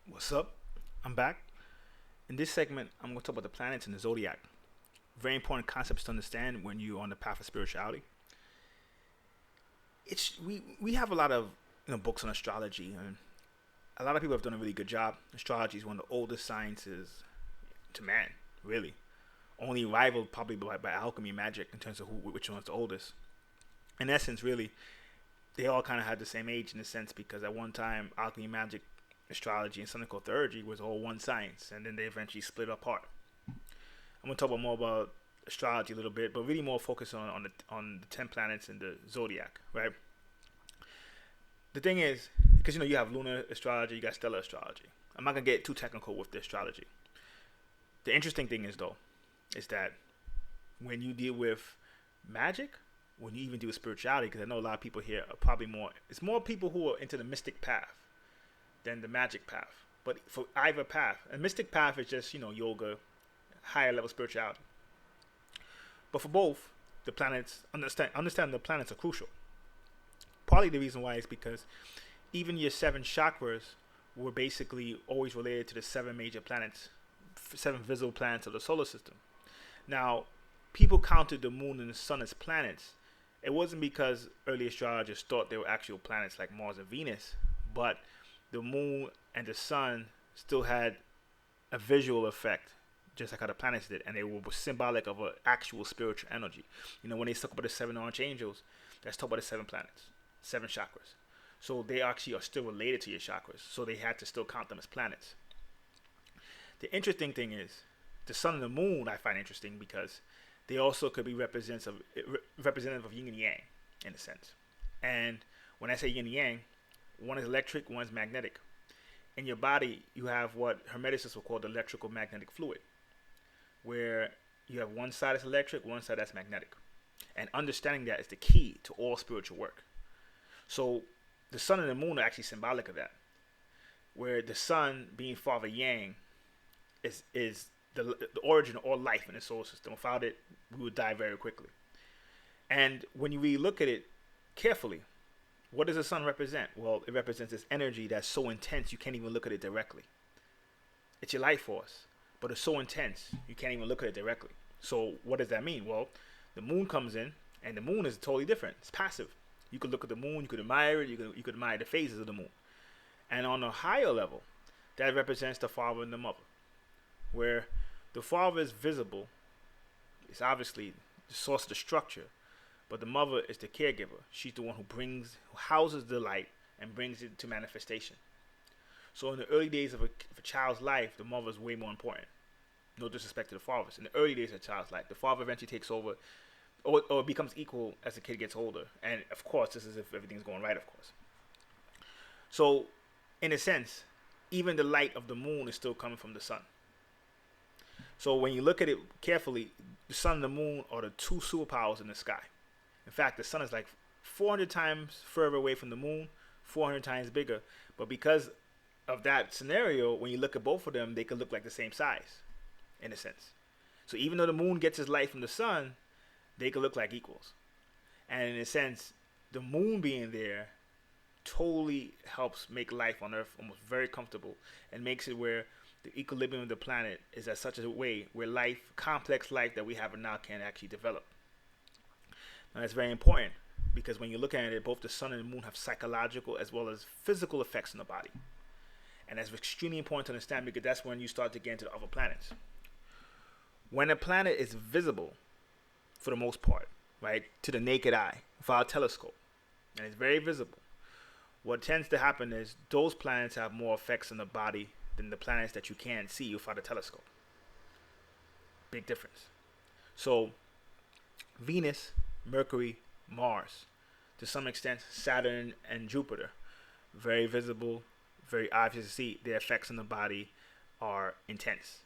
What's up? I'm back. In this segment, I'm going to talk about the planets and the zodiac. Very important concepts to understand when you're on the path of spirituality. We have a lot of books on astrology, and a lot of people have done a really good job. Astrology is one of the oldest sciences to man, really. Only rivaled probably by alchemy and magic in terms of which one's the oldest. In essence, really, they all kind of had the same age in a sense because at one time, alchemy, magic, astrology, and something called theurgy was all one science, and then they eventually split apart. I'm gonna talk about more about astrology a little bit, but really more focus on the 10 planets and the zodiac, right? The thing is, because you have lunar astrology, you got stellar astrology. I'm not gonna get too technical with the astrology. The interesting thing is though, is that when you deal with magic, when you even deal with spirituality, because I know a lot of people here are probably more. It's more people who are into the mystic path than the magic path. But for either path, a mystic path is just yoga, higher level spirituality. But for both, the planets understand the planets are crucial. Partly the reason why is because even your 7 chakras were basically always related to the 7 major planets, 7 visible planets of the solar system. Now, people counted the moon and the sun as planets. It wasn't because early astrologers thought they were actual planets like Mars and Venus, but the moon and the sun still had a visual effect, just like how the planets did, and they were symbolic of an actual spiritual energy. When they talk about the 7 archangels, that's talk about the 7 planets, 7 chakras. So they actually are still related to your chakras. So they had to still count them as planets. The interesting thing is, the sun and the moon I find interesting because they also could be representative of yin and yang in a sense. And when I say yin and yang, one is electric, one is magnetic. In your body, you have what hermeticists will call the electrical magnetic fluid, where you have one side that's electric, one side that's magnetic. And understanding that is the key to all spiritual work. So the sun and the moon are actually symbolic of that, where the sun, being father yang, is the origin of all life in the solar system. Without it, we would die very quickly. And when you really look at it carefully, what does the sun represent? Well, it represents this energy that's so intense you can't even look at it directly. It's your life force, but it's so intense you can't even look at it directly. So what does that mean? Well, the moon comes in, and the moon is totally different. It's passive. You could look at the moon, you could admire it, you could admire the phases of the moon. And on a higher level, that represents the father and the mother, where the father is visible. It's obviously the source of the structure, but the mother is the caregiver. She's the one who houses the light and brings it to manifestation. So in the early days of a child's life, the mother is way more important. No disrespect to the fathers. In the early days of a child's life, the father eventually takes over, or becomes equal as the kid gets older. And of course, this is if everything's going right, of course. So, in a sense, even the light of the moon is still coming from the sun. So when you look at it carefully, the sun and the moon are the two superpowers in the sky. In fact, the sun is like 400 times further away from the moon, 400 times bigger. But because of that scenario, when you look at both of them, they could look like the same size, in a sense. So even though the moon gets its light from the sun, they could look like equals. And in a sense, the moon being there totally helps make life on Earth almost very comfortable and makes it where the equilibrium of the planet is at such a way where complex life that we have now can actually develop. Now that's very important because when you're looking at it, both the sun and the moon have psychological as well as physical effects on the body. And that's extremely important to understand because that's when you start to get into the other planets. When a planet is visible, for the most part, right, to the naked eye, via a telescope, and it's very visible, what tends to happen is those planets have more effects on the body than the planets that you can't see without a telescope. Big difference. So, Venus, Mercury, Mars, to some extent, Saturn and Jupiter, very visible, very obvious to see. Their effects on the body are intense,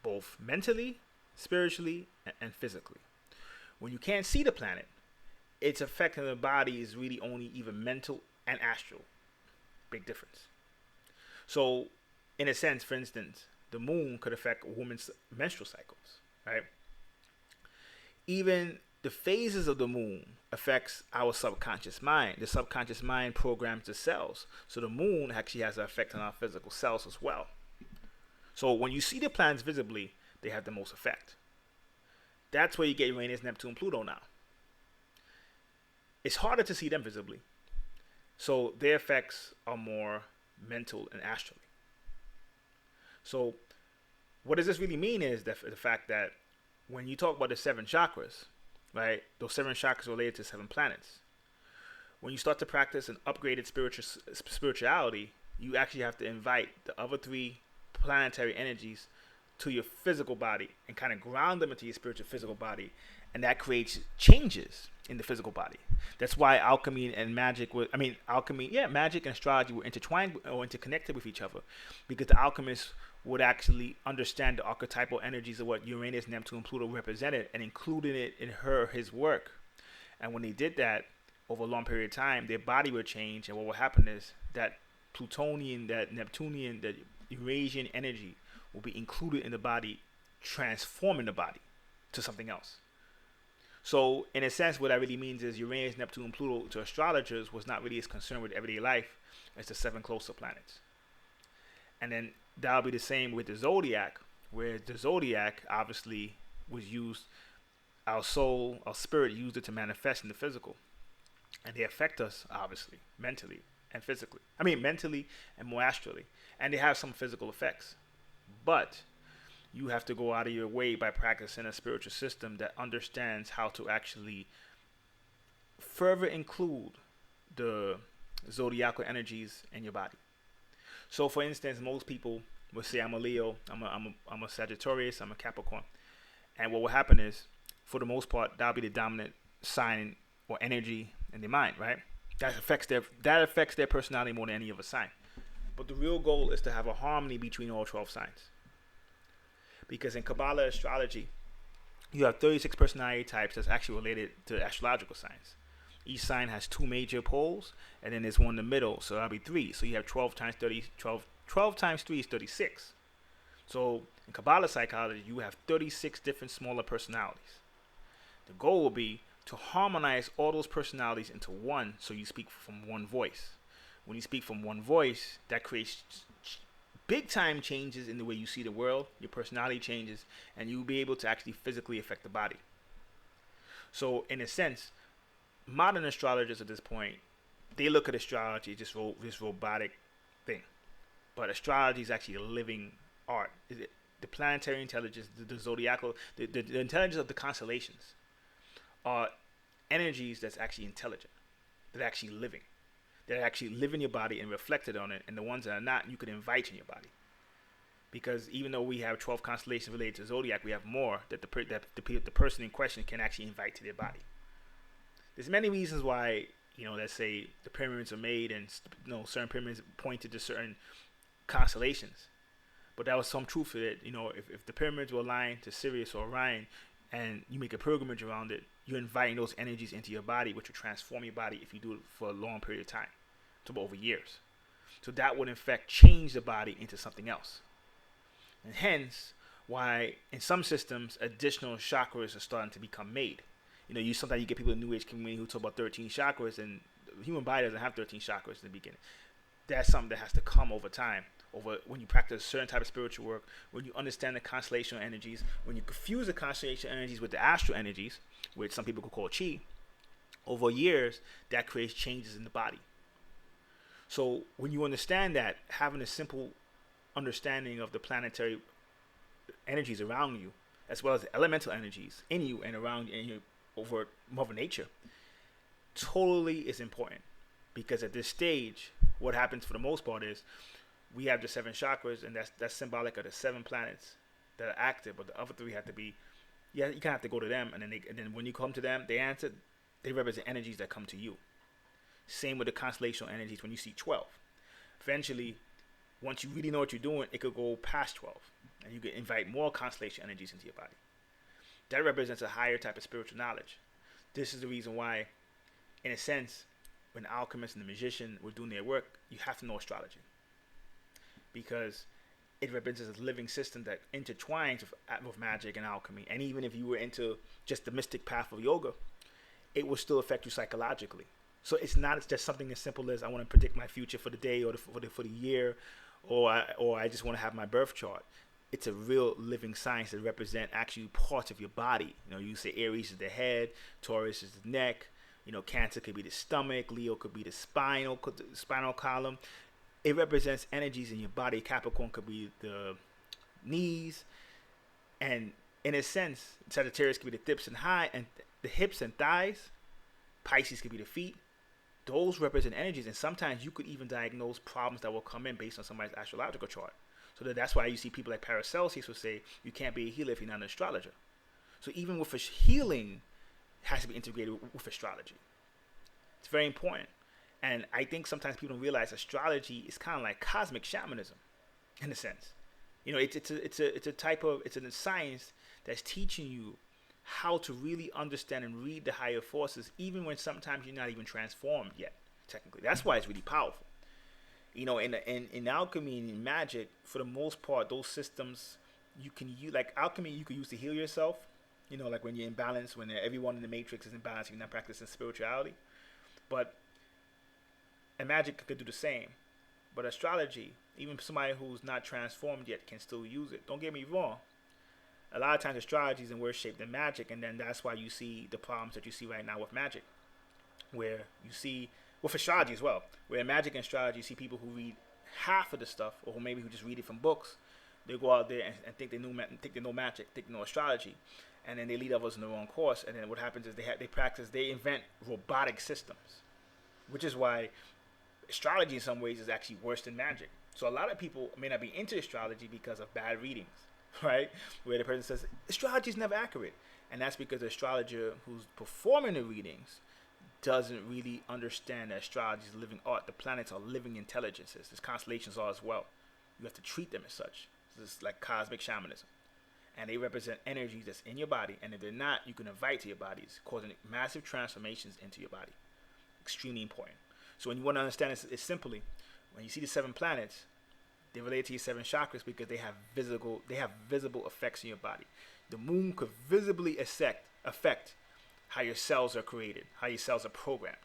both mentally, spiritually, and physically. When you can't see the planet, its effect on the body is really only even mental and astral. Big difference. So, in a sense, for instance, the moon could affect a woman's menstrual cycles, right? Even the phases of the moon affects our subconscious mind. The subconscious mind programs the cells. So the moon actually has an effect on our physical cells as well. So when you see the planets visibly, they have the most effect. That's where you get Uranus, Neptune, Pluto now. It's harder to see them visibly. So their effects are more mental and astrally. So what does this really mean is that the fact that when you talk about the 7 chakras, right, those 7 chakras are related to 7 planets. When you start to practice an upgraded spirituality, you actually have to invite the other 3 planetary energies to your physical body and kind of ground them into your spiritual physical body, and that creates changes in the physical body. That's why alchemy and magic magic and astrology were intertwined or interconnected with each other, because the alchemists would actually understand the archetypal energies of what Uranus, Neptune, Pluto represented and included it in his work. And when they did that over a long period of time, their body would change, and what would happen is that Plutonian, that Neptunian, that Eurasian energy will be included in the body, transforming the body to something else. So in a sense, what that really means is Uranus, Neptune, Pluto to astrologers was not really as concerned with everyday life as the 7 closer planets. And then that'll be the same with the zodiac, where the zodiac obviously was used, our soul, our spirit used it to manifest in the physical. And they affect us, obviously, mentally and physically. Mentally and more astrally. And they have some physical effects. But you have to go out of your way by practicing a spiritual system that understands how to actually further include the zodiacal energies in your body. So, for instance, most people will say, I'm a Leo, I'm a Sagittarius, I'm a Capricorn. And what will happen is, for the most part, that'll be the dominant sign or energy in their mind, right? That affects their personality more than any other sign. But the real goal is to have a harmony between all 12 signs. Because in Kabbalah astrology, you have 36 personality types that's actually related to astrological signs. Each sign has 2 major poles, and then there's one in the middle, so that'll be 3. So you have 12 times 3 is 36. So in Kabbalah psychology, you have 36 different smaller personalities. The goal will be to harmonize all those personalities into one, so you speak from one voice. When you speak from one voice, that creates big time changes in the way you see the world, your personality changes, and you'll be able to actually physically affect the body. So in a sense, modern astrologers at this point, they look at astrology as this robotic thing. But astrology is actually a living art. The planetary intelligence, the zodiacal, the intelligence of the constellations are energies that's actually intelligent, that are actually living. That actually live in your body and reflected on it, and the ones that are not, you can invite in your body. Because even though we have 12 constellations related to zodiac, we have more that the person in question can actually invite to their body. There's many reasons why, let's say the pyramids are made, and certain pyramids pointed to certain constellations. But there was some truth to it. If the pyramids were aligned to Sirius or Orion, and you make a pilgrimage around it, you're inviting those energies into your body, which will transform your body if you do it for a long period of time, so over years. So that would in fact change the body into something else. And hence why in some systems additional chakras are starting to become made. Sometimes you get people in the New Age community who talk about 13 chakras, and the human body doesn't have 13 chakras in the beginning. That's something that has to come over time. Over when you practice a certain type of spiritual work, when you understand the constellational energies, when you confuse the constellational energies with the astral energies, which some people could call chi, over years, that creates changes in the body. So when you understand that, having a simple understanding of the planetary energies around you, as well as the elemental energies in you and around you over Mother Nature, totally is important. Because at this stage, what happens for the most part is, we have the 7 chakras, and that's symbolic of the 7 planets that are active, but the other 3 have to be, you kind of have to go to them, and then when you come to them, they answer, they represent energies that come to you. Same with the constellational energies when you see 12. Eventually, once you really know what you're doing, it could go past 12, and you can invite more constellation energies into your body. That represents a higher type of spiritual knowledge. This is the reason why, in a sense, when the alchemist and the magician were doing their work, you have to know astrology. Because it represents a living system that intertwines with magic and alchemy. And even if you were into just the mystic path of yoga, it will still affect you psychologically. So it's not just something as simple as I want to predict my future for the day or for the year, or I just want to have my birth chart. It's a real living science that represent actually parts of your body. You know, you say Aries is the head, Taurus is the neck. You know, Cancer could be the stomach, Leo could be the spinal column. It represents energies in your body. Capricorn could be the knees, and in a sense, Sagittarius could be the the hips and thighs. Pisces could be the feet. Those represent energies, and sometimes you could even diagnose problems that will come in based on somebody's astrological chart. So that's why you see people like Paracelsus will say you can't be a healer if you're not an astrologer. So even with healing, has to be integrated with astrology. It's very important. And I think sometimes people don't realize astrology is kind of like cosmic shamanism, in a sense. You know, it's a science that's teaching you how to really understand and read the higher forces, even when sometimes you're not even transformed yet. Technically, that's why it's really powerful. You know, in alchemy and in magic, for the most part, those systems you can use. Like alchemy, you can use to heal yourself. You know, like when you're in balance, when everyone in the matrix is in balance, you're not practicing spirituality. But and magic could do the same. But astrology, even somebody who's not transformed yet can still use it. Don't get me wrong. A lot of times astrology is in worse shape than magic, and then that's why you see the problems that you see right now with magic. Where you see, with astrology as well, where in magic and astrology you see people who read half of the stuff, or maybe who just read it from books. They go out there and think they know magic, think they know astrology, and then they lead others in the wrong course. And then what happens is they invent robotic systems, which is why astrology in some ways is actually worse than magic. So a lot of people may not be into astrology because of bad readings, right? Where the person says astrology is never accurate, and that's because the astrologer who's performing the readings doesn't really understand that astrology is living art. The planets are living intelligences. These constellations are as well. You have to treat them as such. This is like cosmic shamanism, and they represent energies that's in your body. And if they're not, you can invite to your bodies, causing massive transformations into your body. Extremely important. So when you want to understand it, it's simply when you see the 7 planets, they relate to your 7 chakras because they have visible effects in your body. The moon could visibly affect how your cells are created, how your cells are programmed.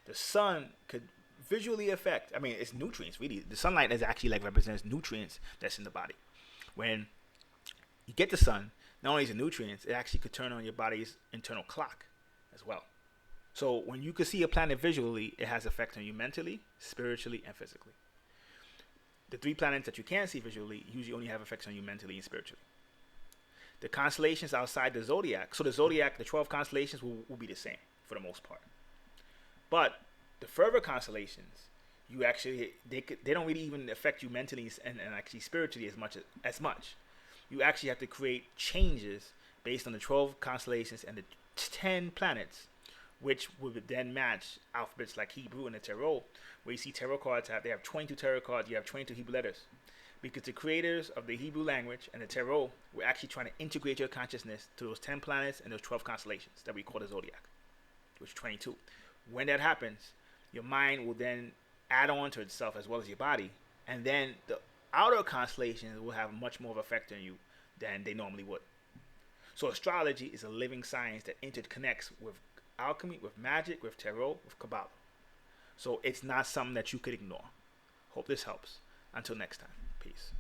The sun could visually affect. I mean, it's nutrients really. The sunlight is actually like represents nutrients that's in the body. When you get the sun, not only is it nutrients, it actually could turn on your body's internal clock as well. So when you can see a planet visually, it has effect on you mentally, spiritually, and physically. The 3 planets that you can't see visually usually only have effects on you mentally and spiritually. The constellations outside the zodiac, so the zodiac, the 12 constellations will be the same for the most part. But the further constellations, they don't really even affect you mentally and actually spiritually as much. You actually have to create changes based on the 12 constellations and the 10 planets, which would then match alphabets like Hebrew and the tarot, where you see tarot cards they have 22 tarot cards, you have 22 Hebrew letters. Because the creators of the Hebrew language and the tarot were actually trying to integrate your consciousness to those 10 planets and those 12 constellations that we call the zodiac, which is 22. When that happens, your mind will then add on to itself as well as your body, and then the outer constellations will have much more of an effect on you than they normally would. So astrology is a living science that interconnects with alchemy, with magic, with tarot, with Kabbalah. So it's not something that you could ignore. Hope this helps. Until next time, peace.